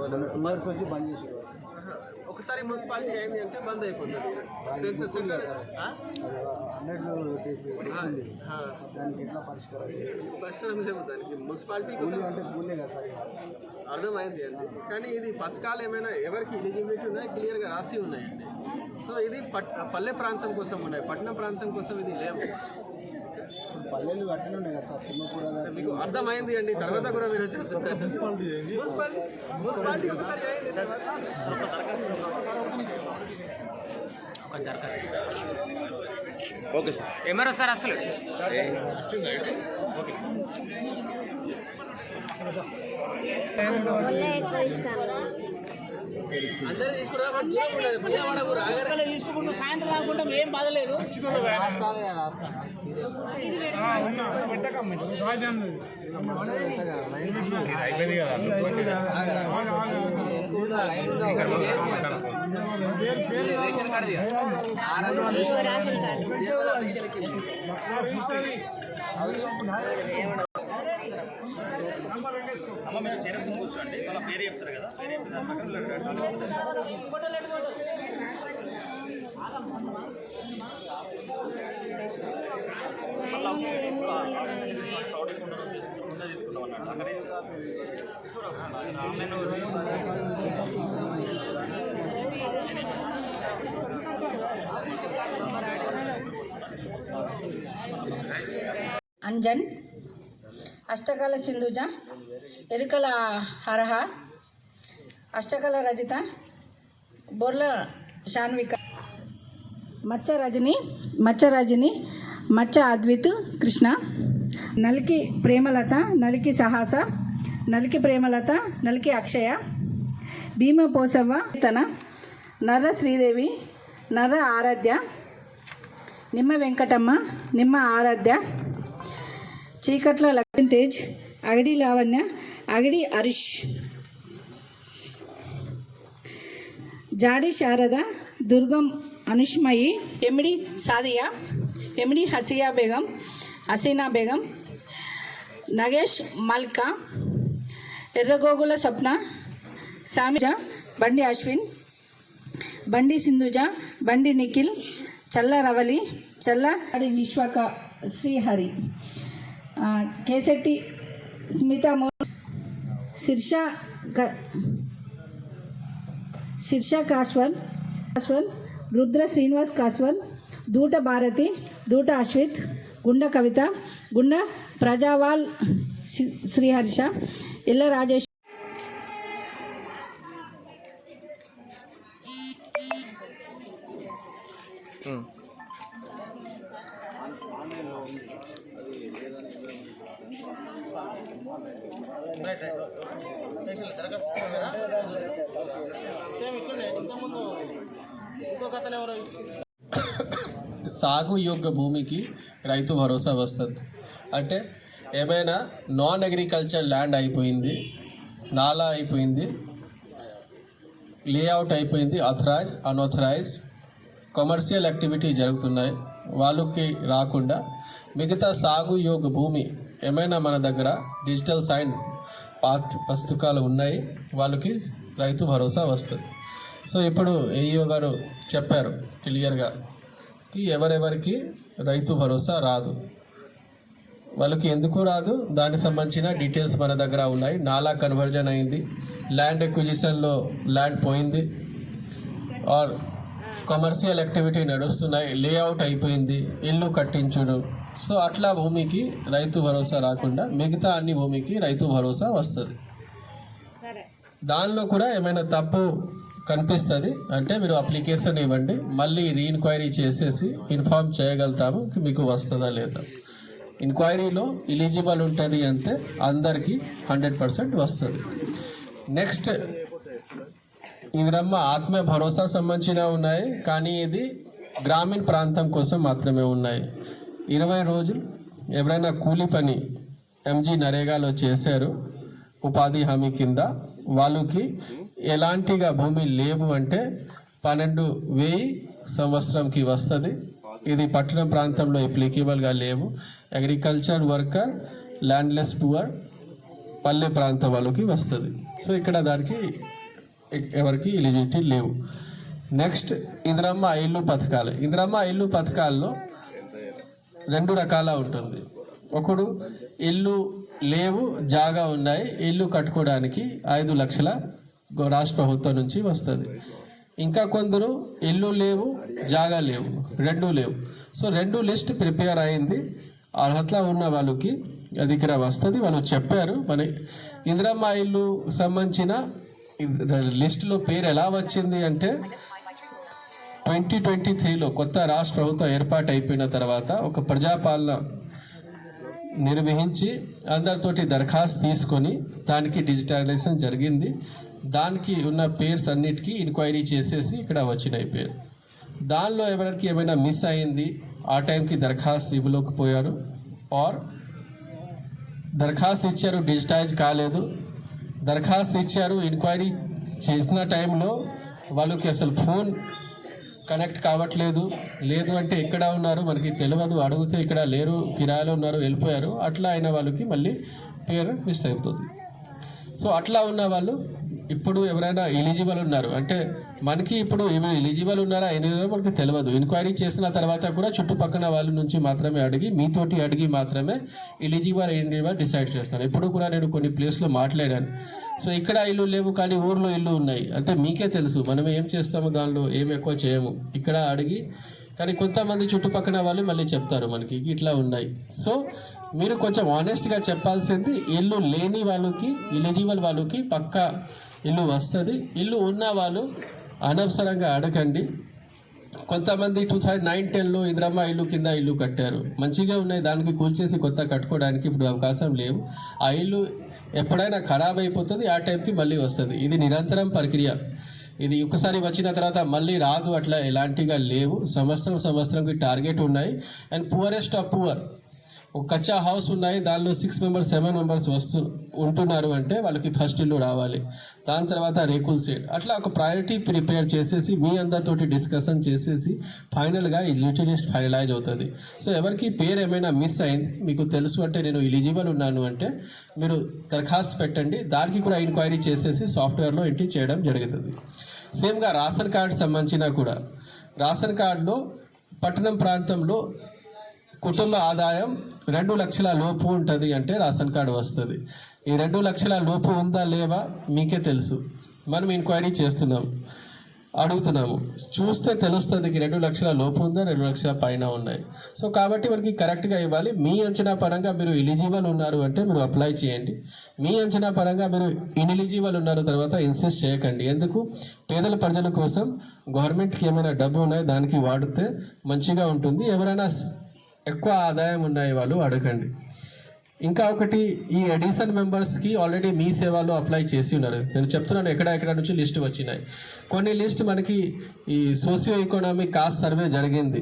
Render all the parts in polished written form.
వచ్చి బంద్ చేసారు. ఒకసారి మున్సిపాలిటీ అయింది అంటే బంద్ అయిపోతుంది. దానికి ఎట్లా పరిష్కారం లేవు దానికి. మున్సిపాలిటీ అంటే భూలే కదా సార్, అర్థమైంది అండి. కానీ ఇది పథకాలు ఏమైనా ఎవరికి ఎలిజిబిలిటీ ఉన్నాయి క్లియర్గా రాసి ఉన్నాయండి. సో ఇది పల్లె ప్రాంతం కోసం ఉన్నాయి, పట్టణ ప్రాంతం కోసం ఇది లేవు. పల్లెలు అట్లనే ఉన్నాయి కదా సార్. మీకు అర్థమైంది అండి. తర్వాత కూడా మీరు మున్సిపాలిటీ ఒకసారి అయింది తర్వాత ఓకే సార్. ఏమరా సార్ అసలు ఓకే అందరూ తీసుకుంటున్నాం. సాయంత్రం రాకుండా ఏం బాధలేదు. రేషన్ కార్డు అమ్మ మీరు చేరకు కూర్చోండి, వాళ్ళ పేరు చెప్తారు కదా, పేరు అంజన్, అష్టకల సింధుజ, ఎరుకల హరహ, అష్టకల రజిత, బొర్ల శాన్విక, మచ్చ రజని, మచ్చ అద్విత్ కృష్ణ, నలికి ప్రేమలత, నలికి సహాస, నలికి ప్రేమలత, నలికి అక్షయ, భీమ పోసవ్వ, తన నర్ర శ్రీదేవి, నర్ర ఆరాధ్య, నిమ్మ వెంకటమ్మ, నిమ్మ ఆరాధ్య, చీకట్ల లక్ష్మణ్ తేజ్, అగడి లావణ్య, అగడి హరీష్, జాడి శారద, దుర్గం అనుష్మయి, ఎమిడి సాదియా, ఎమిడి హసీనా బేగం, నగేష్ మల్కా, ఎర్రగోగుల స్వప్న, సామిజ, బండి అశ్విన్, బండి సింధుజ, బండి నిఖిల్, చల్ల రవలి, చల్ల విశ్వక శ్రీహరి, కేశెట్టి స్మిత, శీర్ష కాశ్వల్, రుద్ర శ్రీనివాస్ కాశ్వల్, దూట భారతి, దూట అశ్విత్, గుండ కవిత, గుండ ప్రజావాల్ శ్రీహర్ష, ఇల్ల రాజేష్. సాగు యోగ్య భూమికి రైతు భరోసా వస్తుంది. అంటే ఏమైనా నాన్ అగ్రికల్చర్ ల్యాండ్ అయిపోయింది, నాలా అయిపోయింది, లేఅవుట్ అయిపోయింది, అథరైజ్ అన్ఆథరైజ్ కమర్షియల్ యాక్టివిటీ జరుగుతున్నాయి, వాళ్ళకి రాకుండా మిగతా సాగు యోగ్య భూమి ఏమైనా మన దగ్గర డిజిటల్ సైన్ పుస్తకాలు ఉన్నాయి, వాళ్ళకి రైతు భరోసా వస్తుంది. సో ఇప్పుడు ఏఈఓ గారు చెప్పారు క్లియర్గా ఎవరెవరికి రైతు భరోసా రాదు, వాళ్ళకి ఎందుకు రాదు, దానికి సంబంధించిన డీటెయిల్స్ మన దగ్గర ఉన్నాయి. నాలా కన్వర్జన్ అయింది, ల్యాండ్ ఎక్విజిషన్లో ల్యాండ్ పోయింది, ఆర్ కమర్షియల్ యాక్టివిటీ నడుస్తున్నాయి, లేఅవుట్ అయిపోయింది, ఇల్లు కట్టించుడు. సో అట్లా భూమికి రైతు భరోసా రాకుండా మిగతా అన్ని భూమికి రైతు భరోసా వస్తుంది. దానిలో కూడా ఏమైనా తప్పు కనిపిస్తుంది అంటే మీరు అప్లికేషన్ ఇవ్వండి, మళ్ళీ రీఎన్క్వైరీ చేసేసి ఇన్ఫార్మ్ చేయగలుగుతాము మీకు వస్తుందా లేదా. ఎంక్వైరీలో ఎలిజిబుల్ ఉంటుంది అంతే, అందరికీ 100% వస్తుంది. నెక్స్ట్ ఇందిరమ్మ ఆత్మ భరోసా సంబంధించిన ఉన్నాయి, కానీ ఇది గ్రామీణ ప్రాంతం కోసం మాత్రమే ఉన్నాయి. 20 రోజులు ఎవరైనా కూలి పని ఎంజీ నరేగాలో చేశారు ఉపాధి హామీ కింద, వాళ్ళకి ఎలాంటిగా భూమి లేవు అంటే 12,000 సంవత్సరంకి వస్తుంది. ఇది పట్టణ ప్రాంతంలో అప్లికేబుల్గా లేవు. అగ్రికల్చర్ వర్కర్, ల్యాండ్లెస్ పువర్, పల్లె ప్రాంత వాళ్ళకి వస్తుంది. సో ఇక్కడ దానికి ఎవరికి ఎలిజిబిలిటీ లేవు. నెక్స్ట్ ఇందిరమ్మ ఇల్లు పథకాలు. ఇందిరమ్మ ఇల్లు పథకాల్లో 2 రకాల ఉంటుంది. ఒకడు ఇల్లు లేవు జాగా ఉన్నాయి, ఇల్లు కట్టుకోవడానికి 5 లక్షల రాష్ట్ర ప్రభుత్వం నుంచి వస్తుంది. ఇంకా కొందరు ఇల్లు లేవు జాగా లేవు, 2 లేవు. సో 2 లిస్ట్ ప్రిపేర్ అయింది. అర్హత ఉన్న వాళ్ళకి అది ఇక్కడ వస్తుంది. వాళ్ళు చెప్పారు మన ఇందిరమ్మ ఇల్లు సంబంధించిన లిస్టులో పేరు ఎలా వచ్చింది అంటే 2023లో కొత్త రాష్ట్ర ప్రభుత్వం ఏర్పాటు అయిపోయిన తర్వాత ఒక ప్రజాపాలన నిర్వహించి అందరితోటి దరఖాస్తు తీసుకొని దానికి డిజిటలైజేషన్ జరిగింది. దానికి ఉన్న పేర్స్ అన్నిటికీ ఎంక్వైరీ చేసేసి ఇక్కడ వచ్చినాయి పేరు. దానిలో ఎవరికి ఏమైనా మిస్ అయింది, ఆ టైంకి దరఖాస్తు ఇవ్వలేకపోయారు, ఆర్ దరఖాస్తు ఇచ్చారు డిజిటైజ్ కాలేదు, దరఖాస్తు ఇచ్చారు ఎంక్వైరీ చేసిన టైంలో వాళ్ళకి అసలు ఫోన్ కనెక్ట్ కావట్లేదు, లేదు అంటే ఎక్కడ ఉన్నారు మనకి తెలియదు, అడిగితే ఇక్కడ లేరు, కిరాయిలో ఉన్నారు, వెళ్ళిపోయారు, అట్లా అయిన వాళ్ళకి మళ్ళీ పేరు మిస్ అవుతుంది. సో అట్లా ఉన్న వాళ్ళు ఇప్పుడు ఎవరైనా ఎలిజిబుల్ ఉన్నారు అంటే మనకి ఇప్పుడు ఎలిజిబుల్ ఉన్నారా ఎలిజిబుల్ మనకి తెలియదు. ఎంక్వైరీ చేసిన తర్వాత కూడా చుట్టుపక్కల వాళ్ళ నుంచి మాత్రమే అడిగి మీతోటి అడిగి మాత్రమే ఎలిజిబుల్ డిసైడ్ చేస్తాను. ఇప్పుడు కూడా నేను కొన్ని ప్లేస్లో మాట్లాడాను. సో ఇక్కడ ఇల్లు లేవు కానీ ఊర్లో ఇల్లు ఉన్నాయి అంటే మీకే తెలుసు మనం ఏం చేస్తాము, దానిలో ఏం ఎక్కువ చేయము. ఇక్కడ అడిగి కానీ కొంతమంది చుట్టుపక్కల వాళ్ళు మళ్ళీ చెప్తారు మనకి ఇట్లా ఉన్నాయి. సో మీరు కొంచెం ఆనెస్ట్గా చెప్పాల్సింది, ఇల్లు లేని వాళ్ళకి ఎలిజిబుల్ వాళ్ళకి పక్కా ఇల్లు వస్తుంది. ఇల్లు ఉన్న వాళ్ళు అనవసరంగా అడగండి. కొంతమంది 2009-10లో ఇందిరమ్మ ఇల్లు కింద ఇల్లు కట్టారు, మంచిగా ఉన్నాయి, దానికి కూల్చేసి కొత్త కట్టుకోవడానికి ఇప్పుడు అవకాశం లేవు. ఆ ఇల్లు ఎప్పుడైనా ఖరాబ్ అయిపోతుంది, ఆ టైంకి మళ్ళీ వస్తుంది. ఇది నిరంతరం ప్రక్రియ. ఇది ఒకసారి వచ్చిన తర్వాత మళ్ళీ రాదు, అట్లా ఎలాంటిగా లేవు. సంవత్సరంకి టార్గెట్ ఉన్నాయి. అండ్ పువరెస్ట్ ఆఫ్ పువర్ ఒక కచ్చా హౌస్ ఉన్నాయి, దానిలో 6 మెంబర్స్ 7 మెంబర్స్ ఉంటున్నారు అంటే వాళ్ళకి ఫస్ట్ ఇల్లు రావాలి, దాని తర్వాత రేకుల్ సెట్, అట్లా ఒక ప్రయారిటీ ప్రిపేర్ చేసేసి మీ అందరితోటి డిస్కషన్ చేసేసి ఫైనల్గా ఈ లిస్ట్ ఫైనలైజ్ అవుతుంది. సో ఎవరికి పేరు ఏమైనా మిస్ అయింది మీకు తెలుసు అంటే నేను ఎలిజిబుల్ ఉన్నాను అంటే మీరు దరఖాస్తు పెట్టండి, దానికి కూడా ఎంక్వైరీ చేసేసి సాఫ్ట్వేర్లో ఎంట్రీ చేయడం జరుగుతుంది. సేమ్గా రేషన్ కార్డు సంబంధించిన కూడా రేషన్ కార్డులో పట్టణం ప్రాంతంలో కుటుంబ ఆదాయం 2 లక్షల లోపు ఉంటుంది అంటే రేషన్ కార్డు వస్తుంది. ఈ 2 లక్షల లోపు ఉందా లేవా మీకే తెలుసు. మనం ఎంక్వైరీ చేస్తున్నాం, అడుగుతున్నాము, చూస్తే తెలుస్తుంది 2 లక్షల లోపు ఉందా 2 లక్షల పైన ఉన్నాయి. సో కాబట్టి మనకి కరెక్ట్గా ఇవ్వాలి. మీ అంచనా పరంగా మీరు ఎలిజిబుల్ ఉన్నారు అంటే మీరు అప్లై చేయండి. మీ అంచనా పరంగా మీరు ఇన్ఎలిజిబుల్ ఉన్నారు తర్వాత ఇన్సిస్ట్ చేయకండి. ఎందుకు పేదల ప్రజల కోసం గవర్నమెంట్కి ఏమైనా డబ్బు ఉన్నాయి దానికి వాడితే మంచిగా ఉంటుంది. ఎవరైనా ఎక్కువ ఆదాయం ఉన్నాయి వాళ్ళు అడగండి. ఇంకా ఒకటి, ఈ అడిషన్ మెంబర్స్కి ఆల్రెడీ మీ సేవలో అప్లై చేసి ఉన్నారు. నేను చెప్తున్నాను ఎక్కడ నుంచి లిస్ట్ వచ్చినాయి. కొన్ని లిస్ట్ మనకి ఈ సోషియో ఎకనామిక్ కాస్ట్ సర్వే జరిగింది,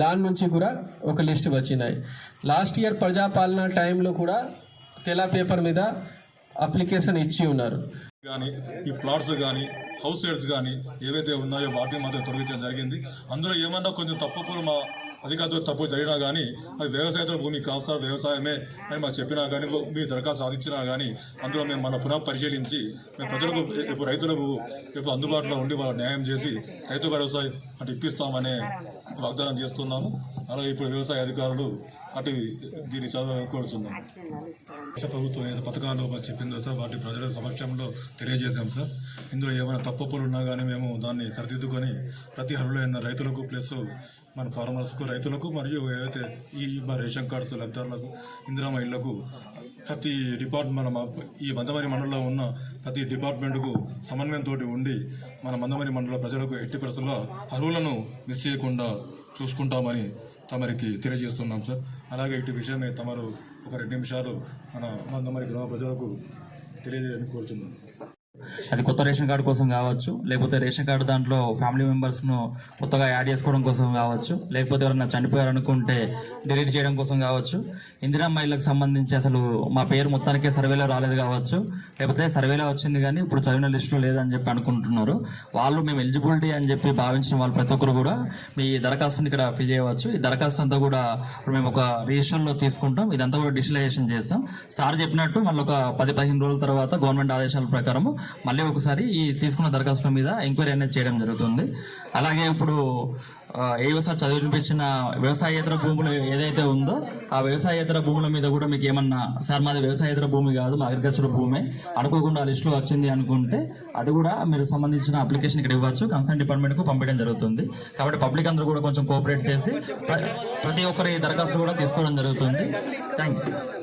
దాని నుంచి కూడా ఒక లిస్ట్ వచ్చినాయి. లాస్ట్ ఇయర్ ప్రజాపాలన టైంలో కూడా తెల్ల పేపర్ మీద అప్లికేషన్ ఇచ్చి ఉన్నారు. కానీ ఈ ప్లాట్స్ కానీ హౌస్ రేట్స్ కానీ ఏవైతే ఉన్నాయో వాటిని మాత్రం తొలగించడం జరిగింది. అందులో ఏమన్నా కొంచెం తప్పులు మా అధికారులు తప్పులు జరిగినా కానీ అది వ్యవసాయతో భూమి కాస్త వ్యవసాయమే అని మాకు చెప్పినా కానీ మీ దరఖాస్తు సాధించినా కానీ అందులో మేము మన పునః పరిశీలించి మేము ప్రజలకు రైతులకు అందుబాటులో ఉండి వాళ్ళ న్యాయం చేసి రైతు భరోసా అటు ఇప్పిస్తామనే వాగ్దానం చేస్తున్నాము. అలాగే ఇప్పుడు వ్యవసాయ అధికారులు అటు దీన్ని కోరుతున్నాం. రాష్ట్ర ప్రభుత్వం ఏదైతే పథకాలు చెప్పిందో సార్ వాటి ప్రజల సమక్షంలో తెలియజేశాం సార్. ఇందులో ఏమైనా తప్పులు ఉన్నా కానీ మేము దాన్ని సరిదిద్దుకొని ప్రతి అర్హులైన రైతులకు ప్లస్ మన ఫార్మర్స్కు రైతులకు మరియు ఏవైతే ఈ రేషన్ కార్డ్స్ లబ్ధిదారులకు ఇందిరమ్మ ఇళ్లకు ప్రతి డిపార్ట్మెంట్ ఈ మందమరి మండలంలో ఉన్న ప్రతి డిపార్ట్మెంట్కు సమన్వయంతో ఉండి మన మందమరి మండల ప్రజలకు ఎట్టి పరిస్థితుల్లో అర్హులను మిస్ చేయకుండా చూసుకుంటామని తమరికి తెలియజేస్తున్నాం సార్. అలాగే ఇటు విషయమే తమరు ఒక 2 నిమిషాలు మన మందమరి గ్రామ ప్రజలకు తెలియజేయాలని కోరుతున్నాం సార్. అది కొత్త రేషన్ కార్డు కోసం కావచ్చు, లేకపోతే రేషన్ కార్డు దాంట్లో ఫ్యామిలీ మెంబర్స్ను కొత్తగా యాడ్ చేసుకోవడం కోసం కావచ్చు, లేకపోతే ఎవరైనా చనిపోయారనుకుంటే డిలీట్ చేయడం కోసం కావచ్చు, ఇందిరమ్మ ఇళ్ళకి సంబంధించి అసలు మా పేరు మొత్తానికే సర్వేలో రాలేదు కావచ్చు, లేకపోతే సర్వేలో వచ్చింది కానీ ఇప్పుడు చదివిన లిస్టులో లేదని చెప్పి అనుకుంటున్నారు. వాళ్ళు మేము ఎలిజిబిలిటీ అని చెప్పి భావించిన వాళ్ళు ప్రతి ఒక్కరు కూడా మీ దరఖాస్తుని ఇక్కడ ఫిల్ చేయవచ్చు. ఈ దరఖాస్తు అంతా కూడా ఇప్పుడు మేము ఒక రిజిస్టర్లో తీసుకుంటాం, ఇదంతా కూడా డిజిటలైజేషన్ చేస్తాం. సార్ చెప్పినట్టు మళ్ళీ ఒక 10-15 రోజుల తర్వాత గవర్నమెంట్ ఆదేశాల ప్రకారం మళ్ళీ ఒకసారి ఈ తీసుకున్న దరఖాస్తుల మీద ఎంక్వైరీ అనేది చేయడం జరుగుతుంది. అలాగే ఇప్పుడు ఏవోసారి చదివినిపించిన వ్యవసాయేతర భూములు ఏదైతే ఉందో ఆ వ్యవసాయేతర భూముల మీద కూడా మీకు ఏమన్నా సార్ మాది వ్యవసాయేతర భూమి కాదు, మా అగ్రికల్చర్ భూమే అనుకోకుండా ఆ లిస్టులో వచ్చింది అనుకుంటే అది కూడా మీరు సంబంధించిన అప్లికేషన్ ఇక్కడ ఇవ్వచ్చు, కన్సర్న్ డిపార్ట్మెంట్కు పంపించడం జరుగుతుంది. కాబట్టి పబ్లిక్ అందరూ కూడా కొంచెం కోఆపరేట్ చేసి ప్రతి ఒక్కరి దరఖాస్తు కూడా తీసుకోవడం జరుగుతుంది. Thank you.